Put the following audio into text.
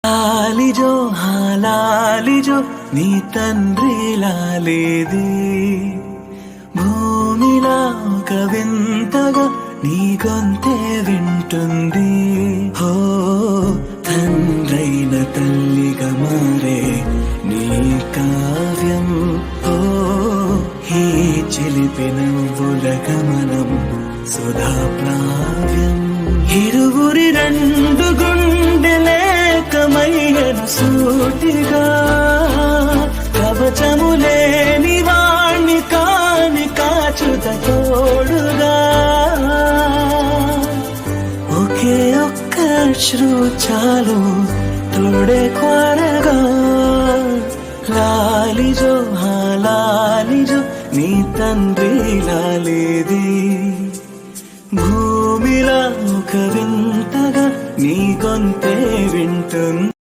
లాలిజో లాలిజో నీ తండ్రి లాలేది భూమిలా ఒక వింతగా నీ గొంతే వింటుంది హో తండ్రైన తల్లిగా మారే నీ కావ్యం హో ఈ చిలిపి నవ్వుల గమనం సుధా ప్లావ్యం ఇరువురి రెండు గుండెలేకమయ్యను సూటిగా కవచములేని వాణ్ణి కాని కాచుత తోడుగా ఒకే ఒక్క అశ్రు చాలు తోడే కొరగా లాలిజో లాలిజో నీ తండ్రి లాలేది భూమిలా ఒక వింతగా నీ గొంతే వింటుంది.